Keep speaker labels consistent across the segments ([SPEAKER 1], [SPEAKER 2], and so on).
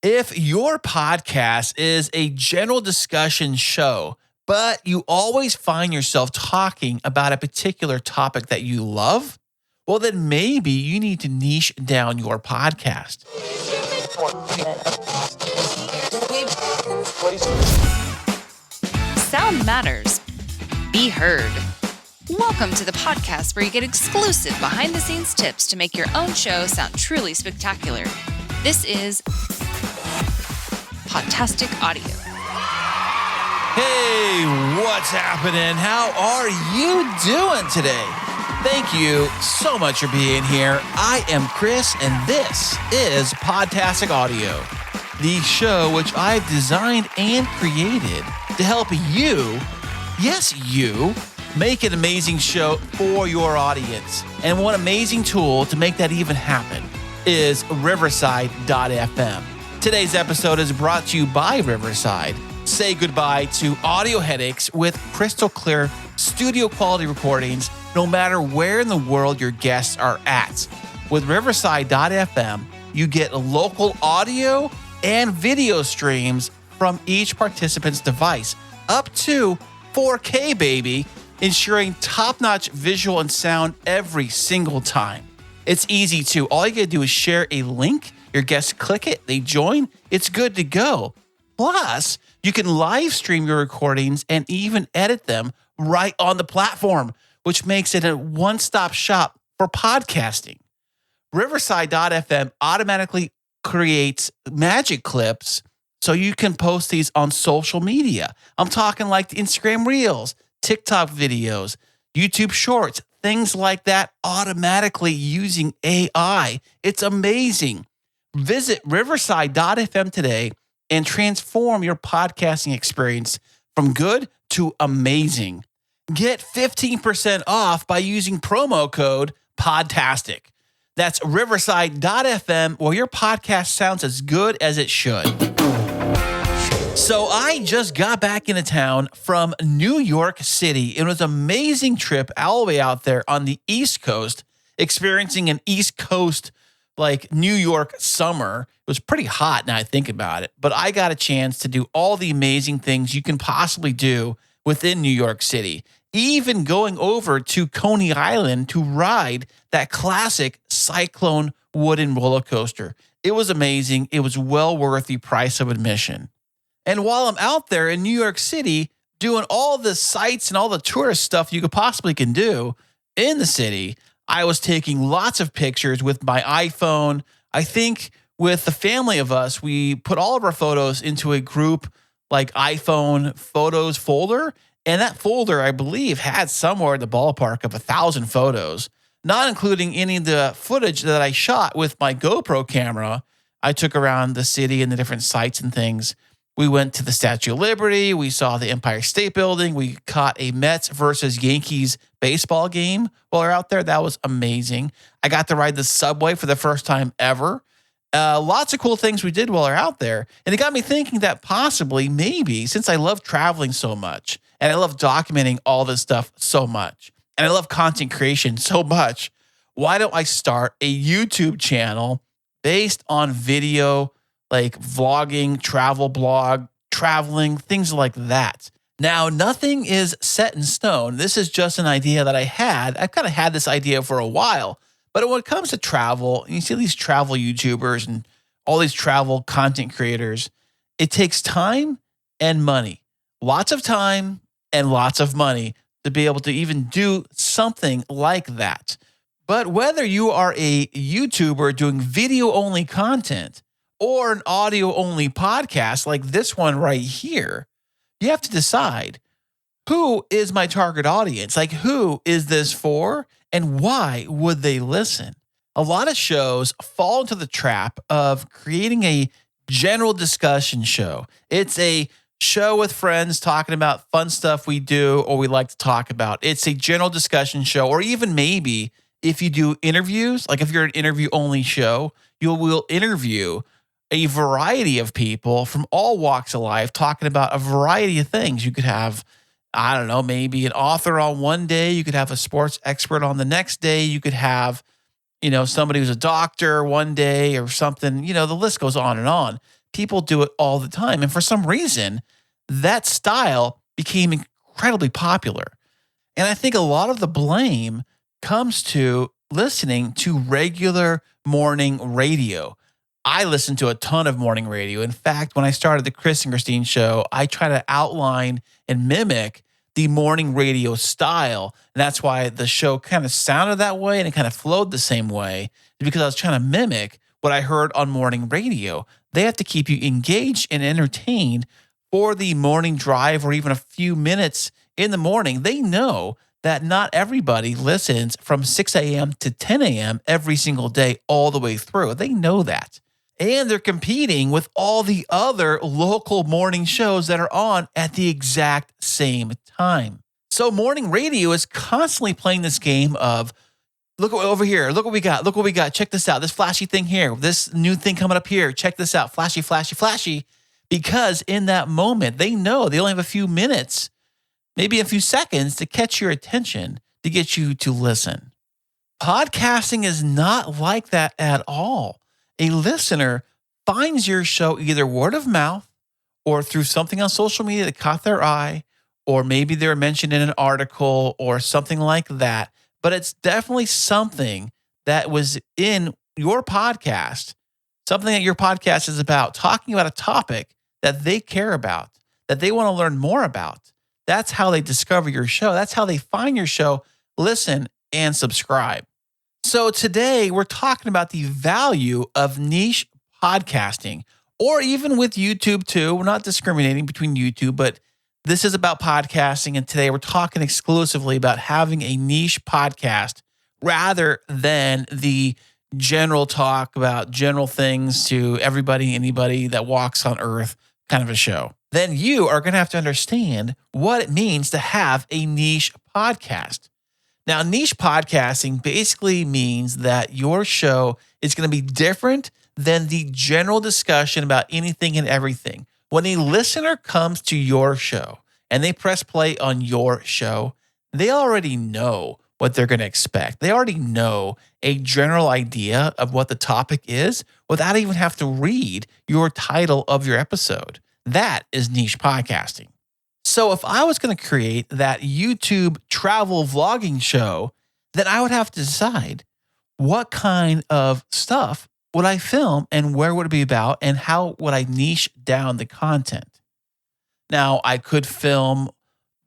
[SPEAKER 1] If your podcast is a general discussion show, but you always find yourself talking about a particular topic that you love, well, then maybe you need to niche down your podcast.
[SPEAKER 2] Sound matters. Be heard. Welcome to the podcast where you get exclusive behind-the-scenes tips to make your own show sound truly spectacular. This is Podtastic Audio.
[SPEAKER 1] Hey, what's happening? How are you doing today? Thank you so much for being here. I am Chris, and this is Podtastic Audio, the show which I've designed and created to help you, yes, you, make an amazing show for your audience. And one amazing tool to make that even happen is Riverside.fm. Today's episode is brought to you by Riverside. Say goodbye to audio headaches with crystal clear studio quality recordings, no matter where in the world your guests are at. With Riverside.fm, you get local audio and video streams from each participant's device, up to 4K, baby, ensuring top-notch visual and sound every single time. It's easy too. All you gotta do is share a link, your guests click it, they join, it's good to go. Plus, you can live stream your recordings and even edit them right on the platform, which makes it a one-stop shop for podcasting. Riverside.fm automatically creates magic clips so you can post these on social media. I'm talking like the Instagram Reels, TikTok videos, YouTube Shorts, things like that automatically using AI. It's amazing. Visit Riverside.fm today and transform your podcasting experience from good to amazing. Get 15% off by using promo code Podtastic. That's Riverside.fm, where your podcast sounds as good as it should. So I just got back into town from New York City. It was an amazing trip all the way out there on the East Coast, experiencing an East Coast like New York summer. It was pretty hot now I think about it, but I got a chance to do all the amazing things you can possibly do within New York City, even going over to Coney Island to ride that classic Cyclone wooden roller coaster. It was amazing. It was well worth the price of admission. And while I'm out there in New York City doing all the sights and all the tourist stuff you could possibly can do in the city, I was taking lots of pictures with my iPhone. I think with the family of us, we put all of our photos into a group like iPhone photos folder. And that folder, I believe, had somewhere in the ballpark of 1,000 photos, not including any of the footage that I shot with my GoPro camera. I took around the city and the different sites and things. We went to the Statue of Liberty. We saw the Empire State Building. We caught a Mets versus Yankees baseball game while we were out there. That was amazing. I got to ride the subway for the first time ever. Lots of cool things we did while we were out there. And it got me thinking that possibly, maybe, since I love traveling so much, and I love documenting all this stuff so much, and I love content creation so much, why don't I start a YouTube channel based on video, like vlogging, travel blog, traveling, things like that. Now, nothing is set in stone. This is just an idea that I had. I've kind of had this idea for a while. But when it comes to travel, you see these travel YouTubers and all these travel content creators, it takes time and money. Lots of time and lots of money to be able to even do something like that. But whether you are a YouTuber doing video-only content or an audio-only podcast like this one right here, you have to decide, who is my target audience? Like, who is this for, and why would they listen? A lot of shows fall into the trap of creating a general discussion show. It's a show with friends talking about fun stuff we do or we like to talk about. It's a general discussion show, or even maybe if you do interviews, like if you're an interview-only show, you will interview a variety of people from all walks of life talking about a variety of things. You could have, I don't know, maybe an author on one day. You could have a sports expert on the next day. You could have, somebody who's a doctor one day or something. The list goes on and on. people do it all the time. And for some reason, that style became incredibly popular. And I think a lot of the blame comes to listening to regular morning radio. I listen to a ton of morning radio. In fact, when I started the Chris and Christine show, I try to outline and mimic the morning radio style. And that's why the show kind of sounded that way and it kind of flowed the same way, because I was trying to mimic what I heard on morning radio. They have to keep you engaged and entertained for the morning drive or even a few minutes in the morning. They know that not everybody listens from 6 a.m. to 10 a.m. every single day all the way through. They know that. And they're competing with all the other local morning shows that are on at the exact same time. So morning radio is constantly playing this game of, look over here, look what we got, check this out, this flashy thing here, this new thing coming up here, check this out, flashy, flashy, flashy. Because in that moment, they know they only have a few minutes, maybe a few seconds to catch your attention, to get you to listen. Podcasting is not like that at all. A listener finds your show either word of mouth or through something on social media that caught their eye, or maybe they were mentioned in an article or something like that. But it's definitely something that was in your podcast, something that your podcast is about, talking about a topic that they care about, that they want to learn more about. That's how they discover your show. That's how they find your show, listen, and subscribe. So today we're talking about the value of niche podcasting, or even with YouTube too. We're not discriminating between YouTube, but this is about podcasting. And today we're talking exclusively about having a niche podcast rather than the general talk about general things to everybody, anybody that walks on earth kind of a show. Then you are going to have to understand what it means to have a niche podcast. Now, niche podcasting basically means that your show is going to be different than the general discussion about anything and everything. When a listener comes to your show and they press play on your show, they already know what they're going to expect. They already know a general idea of what the topic is without even have to read your title of your episode. That is niche podcasting. So if I was going to create that YouTube travel vlogging show, then I would have to decide what kind of stuff would I film and where would it be about and how would I niche down the content. Now, I could film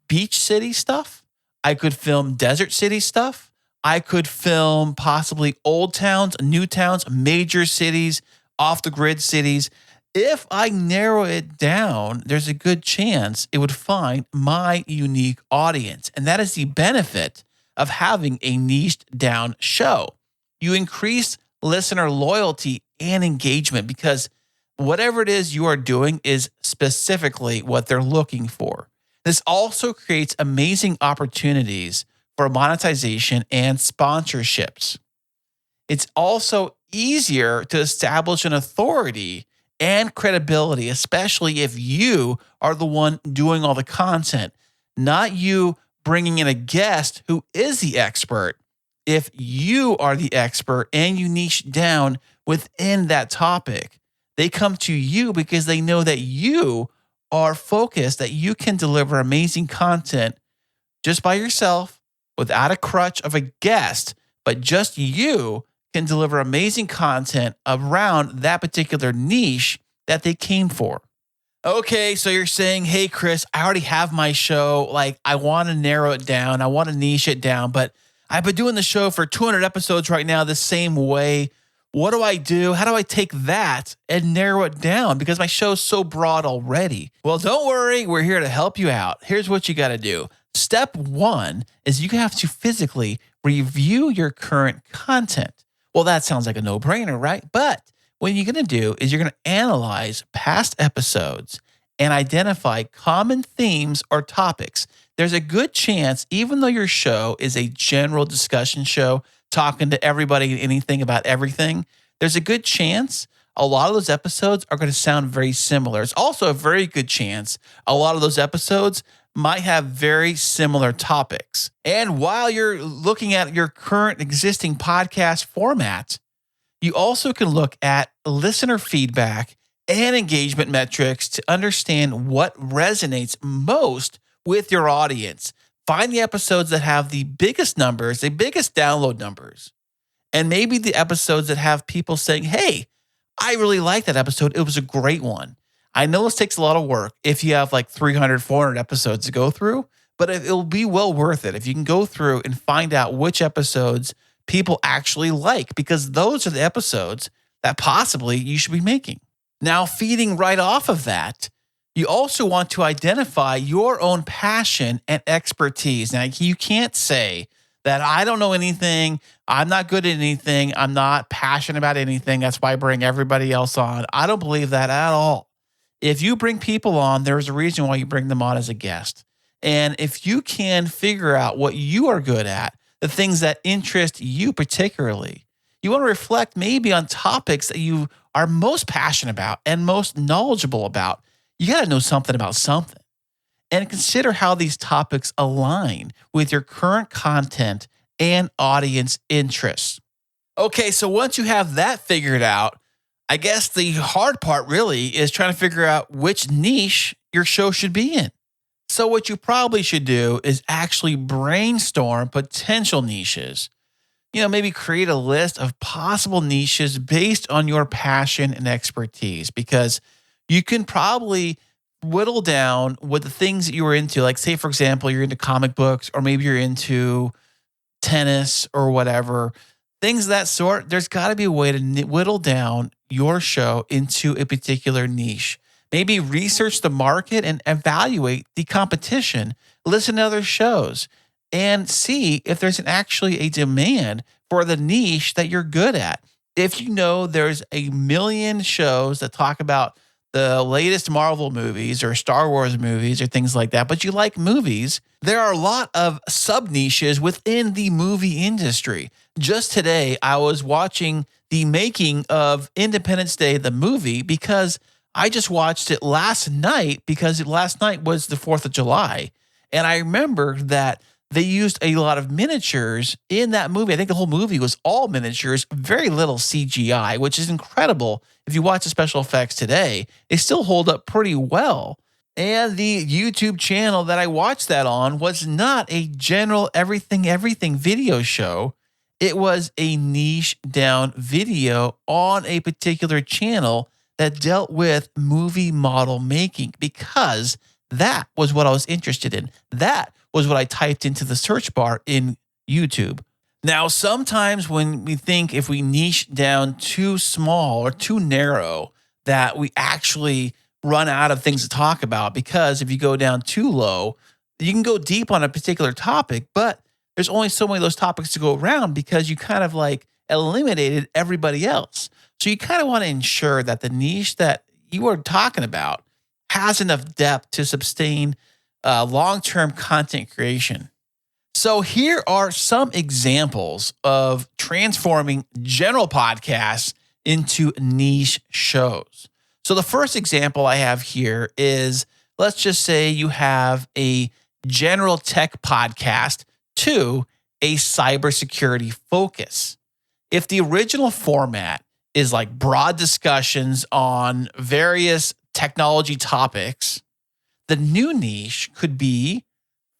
[SPEAKER 1] beach city stuff. I could film desert city stuff. I could film possibly old towns, new towns, major cities, off the grid cities. If I narrow it down, there's a good chance it would find my unique audience. And that is the benefit of having a niched down show. You increase listener loyalty and engagement because whatever it is you are doing is specifically what they're looking for. This also creates amazing opportunities for monetization and sponsorships. It's also easier to establish an authority and credibility, especially if you are the one doing all the content, not you bringing in a guest who is the expert. If you are the expert and you niche down within that topic, they come to you because they know that you are focused, that you can deliver amazing content just by yourself without a crutch of a guest, but just you can deliver amazing content around that particular niche that they came for. Okay, so you're saying, hey, Chris, I already have my show. Like, I want to narrow it down. I want to niche it down, but I've been doing the show for 200 episodes right now the same way. What do I do? How do I take that and narrow it down? Because my show's so broad already. Well, don't worry. We're here to help you out. Here's what you got to do. Step one is you have to physically review your current content. Well, that sounds like a no-brainer, right? But what you're going to do is you're going to analyze past episodes and identify common themes or topics. There's a good chance, even though your show is a general discussion show, talking to everybody and anything about everything, there's a good chance a lot of those episodes are going to sound very similar. It's also a very good chance a lot of those episodes might have very similar topics. And while you're looking at your current existing podcast format, you also can look at listener feedback and engagement metrics to understand what resonates most with your audience. Find the episodes that have the biggest numbers, the biggest download numbers, and maybe the episodes that have people saying, hey, I really like that episode. It was a great one. I know this takes a lot of work if you have like 300, 400 episodes to go through, but it'll be well worth it if you can go through and find out which episodes people actually like, because those are the episodes that possibly you should be making. Now, feeding right off of that, you also want to identify your own passion and expertise. Now, you can't say that I don't know anything, I'm not good at anything, I'm not passionate about anything, that's why I bring everybody else on. I don't believe that at all. If you bring people on, there's a reason why you bring them on as a guest. And if you can figure out what you are good at, the things that interest you particularly, you want to reflect maybe on topics that you are most passionate about and most knowledgeable about. You got to know something about something. And consider how these topics align with your current content and audience interests. Okay, so once you have that figured out, I guess the hard part really is trying to figure out which niche your show should be in. So what you probably should do is actually brainstorm potential niches. Maybe create a list of possible niches based on your passion and expertise, because you can probably whittle down what the things that you were into. Like, say, for example, you're into comic books, or maybe you're into tennis or whatever, things of that sort. There's got to be a way to whittle down your show into a particular niche. Maybe research the market and evaluate the competition. Listen to other shows and see if there's actually a demand for the niche that you're good at. If you know there's a million shows that talk about the latest Marvel movies or Star Wars movies or things like that, but you like movies, there are a lot of sub-niches within the movie industry. Just today, I was watching the making of Independence Day, the movie, because I just watched it last night, because last night was the 4th of July. And I remember that they used a lot of miniatures in that movie. I think the whole movie was all miniatures, very little CGI, which is incredible. If you watch the special effects today, they still hold up pretty well. And the YouTube channel that I watched that on was not a general everything video show. It was a niche down video on a particular channel that dealt with movie model making, because that was what I was interested in. That was what I typed into the search bar in YouTube. Now, sometimes when we think if we niche down too small or too narrow, that we actually run out of things to talk about, because if you go down too low, you can go deep on a particular topic, but there's only so many of those topics to go around, because you kind of like eliminated everybody else. So you kind of want to ensure that the niche that you are talking about has enough depth to sustain long-term content creation. So here are some examples of transforming general podcasts into niche shows. So the first example I have here is, let's just say you have a general tech podcast to a cybersecurity focus. If the original format is like broad discussions on various technology topics, the new niche could be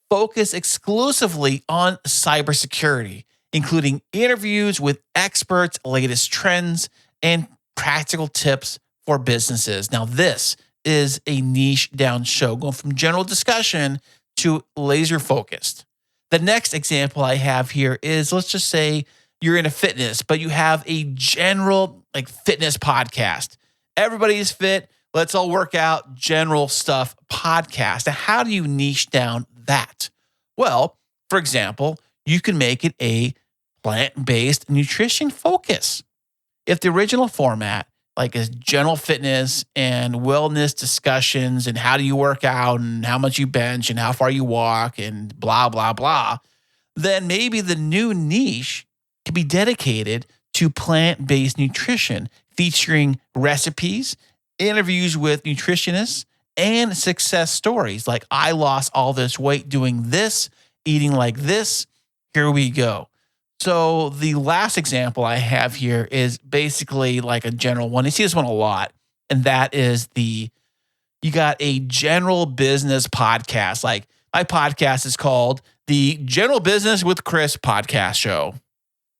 [SPEAKER 1] focus exclusively on cybersecurity, including interviews with experts, latest trends, and practical tips for businesses. Now, this is a niche down show, going from general discussion to laser focused. The next example I have here is, let's just say you're into fitness, but you have a general like fitness podcast. Everybody's fit. Let's all work out, general stuff podcast. Now, how do you niche down that? Well, for example, you can make it a plant-based nutrition focus. If the original format, like is general fitness and wellness discussions and how do you work out and how much you bench and how far you walk and blah, blah, blah, then maybe the new niche can be dedicated to plant-based nutrition, featuring recipes, interviews with nutritionists, and success stories like, I lost all this weight doing this, eating like this. Here we go. So the last example I have here is basically like a general one. You see this one a lot. And that is you got a general business podcast. Like my podcast is called the General Business with Chris podcast show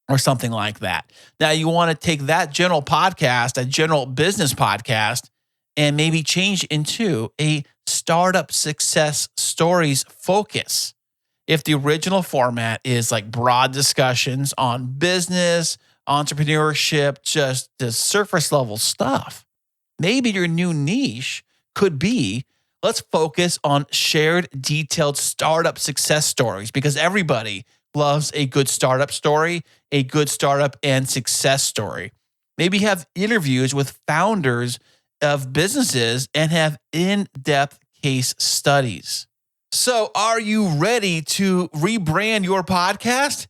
[SPEAKER 1] or something like that. Now you want to take that general podcast, a general business podcast, and maybe change into a startup success stories focus. If the original format is like broad discussions on business, entrepreneurship, just the surface level stuff, maybe your new niche could be, let's focus on shared detailed startup success stories, because everybody loves a good startup story, a good startup and success story. Maybe have interviews with founders of businesses and have in-depth case studies. So are you ready to rebrand your podcast?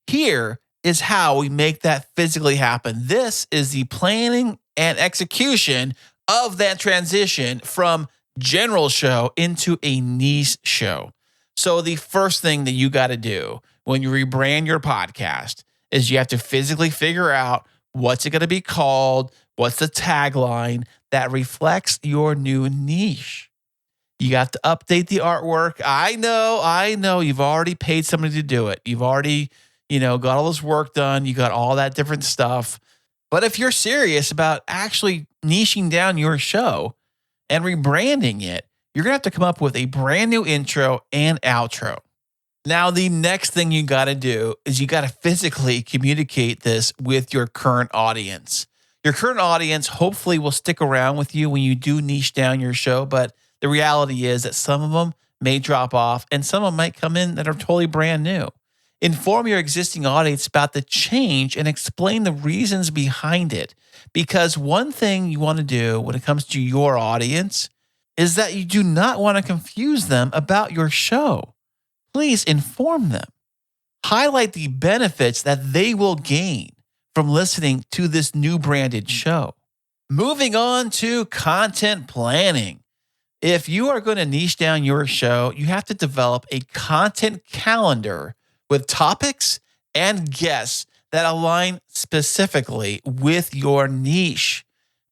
[SPEAKER 1] Here is how we make that physically happen. This is the planning and execution of that transition from general show into a niche show. So the first thing that you got to do when you rebrand your podcast is you have to physically figure out what's it going to be called, what's the tagline that reflects your new niche. You got to update the artwork. I know you've already paid somebody to do it. You've already, got all this work done. You got all that different stuff. But if you're serious about actually niching down your show and rebranding it, you're going to have to come up with a brand new intro and outro. Now, the next thing you got to do is you got to physically communicate this with your current audience. Your current audience hopefully will stick around with you when you do niche down your show, but the reality is that some of them may drop off and some of them might come in that are totally brand new. Inform your existing audience about the change and explain the reasons behind it. Because one thing you want to do when it comes to your audience is that you do not want to confuse them about your show. Please inform them. Highlight the benefits that they will gain from listening to this new branded show. Moving on to content planning. If you are going to niche down your show, you have to develop a content calendar with topics and guests that align specifically with your niche.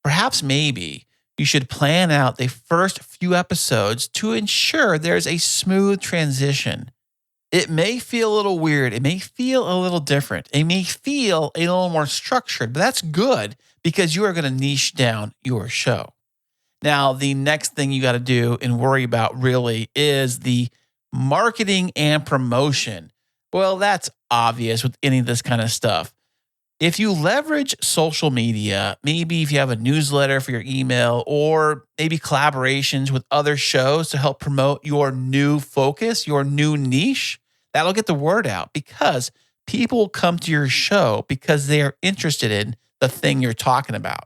[SPEAKER 1] Perhaps maybe you should plan out the first few episodes to ensure there's a smooth transition. It may feel a little weird. It may feel a little different. It may feel a little more structured, but that's good because you are going to niche down your show. Now, the next thing you got to do and worry about really is the marketing and promotion. Well, that's obvious with any of this kind of stuff. If you leverage social media, maybe if you have a newsletter for your email or maybe collaborations with other shows to help promote your new focus, your new niche, that'll get the word out because people will come to your show because they are interested in the thing you're talking about.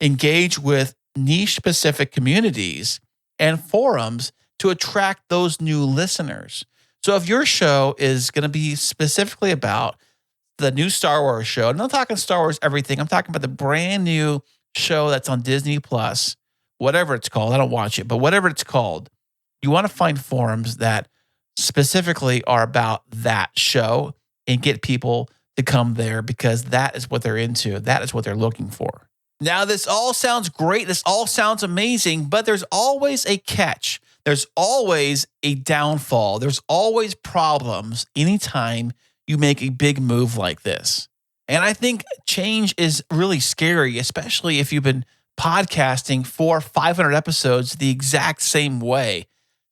[SPEAKER 1] Engage with niche-specific communities and forums to attract those new listeners. So if your show is going to be specifically about the new Star Wars show, I'm not talking Star Wars everything, I'm talking about the brand new show that's on Disney Plus, whatever it's called, I don't watch it, but whatever it's called, you want to find forums that specifically are about that show and get people to come there because that is what they're into. That is what they're looking for. Now, this all sounds great. This all sounds amazing, but there's always a catch. There's always a downfall. There's always problems anytime you make a big move like this. And I think change is really scary, especially if you've been podcasting for 500 episodes the exact same way.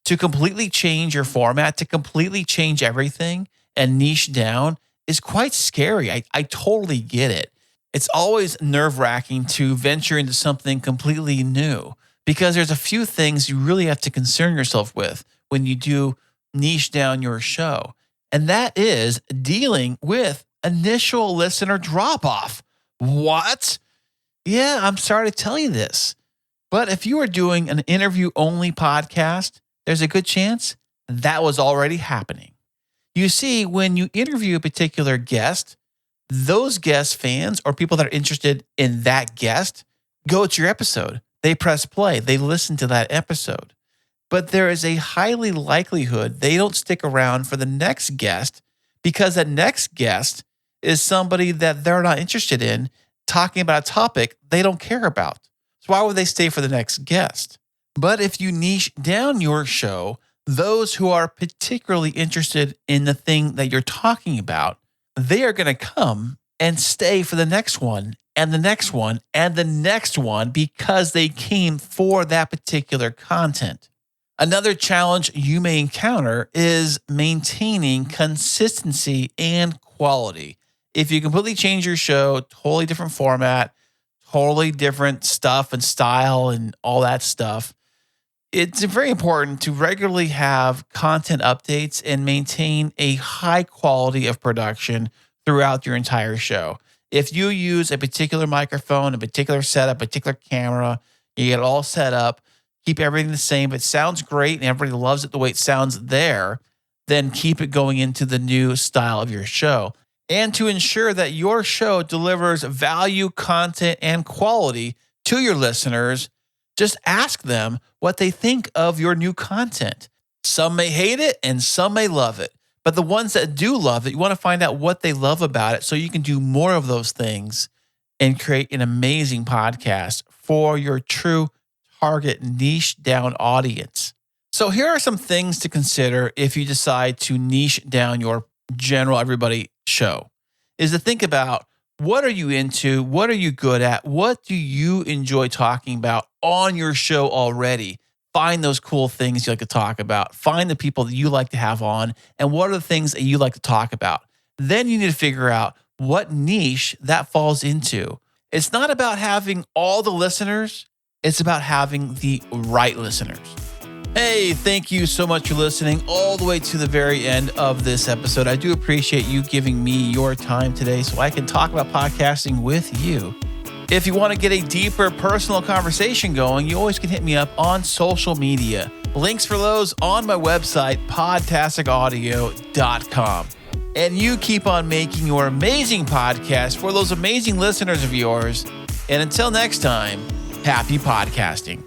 [SPEAKER 1] To completely change your format, to completely change everything and niche down is quite scary. I totally get it. It's always nerve-wracking to venture into something completely new because there's a few things you really have to concern yourself with when you do niche down your show. And that is dealing with initial listener drop-off. What? Yeah, I'm sorry to tell you this. But if you are doing an interview-only podcast, there's a good chance that was already happening. You see, when you interview a particular guest, those guest fans or people that are interested in that guest go to your episode. They press play. They listen to that episode. But there is a highly likelihood they don't stick around for the next guest because that next guest is somebody that they're not interested in talking about a topic they don't care about. So why would they stay for the next guest? But if you niche down your show, those who are particularly interested in the thing that you're talking about, they are going to come and stay for the next one and the next one and the next one because they came for that particular content. Another challenge you may encounter is maintaining consistency and quality. If you completely change your show, totally different format, totally different stuff and style and all that stuff, it's very important to regularly have content updates and maintain a high quality of production throughout your entire show. If you use a particular microphone, a particular setup, a particular camera, you get it all set up, keep everything the same. If it sounds great and everybody loves it the way it sounds there, then keep it going into the new style of your show. And to ensure that your show delivers value, content, and quality to your listeners, just ask them what they think of your new content. Some may hate it and some may love it. But the ones that do love it, you want to find out what they love about it so you can do more of those things and create an amazing podcast for your true target niche down audience. So here are some things to consider if you decide to niche down your general everybody show, is to think about what are you into? What are you good at? What do you enjoy talking about on your show already? Find those cool things you like to talk about. Find the people that you like to have on, and what are the things that you like to talk about. Then you need to figure out what niche that falls into. It's not about having all the listeners. It's about having the right listeners. Hey, thank you so much for listening all the way to the very end of this episode. I do appreciate you giving me your time today so I can talk about podcasting with you. If you want to get a deeper personal conversation going, you always can hit me up on social media. Links for those on my website, podtasticaudio.com. And you keep on making your amazing podcast for those amazing listeners of yours. And until next time, happy podcasting.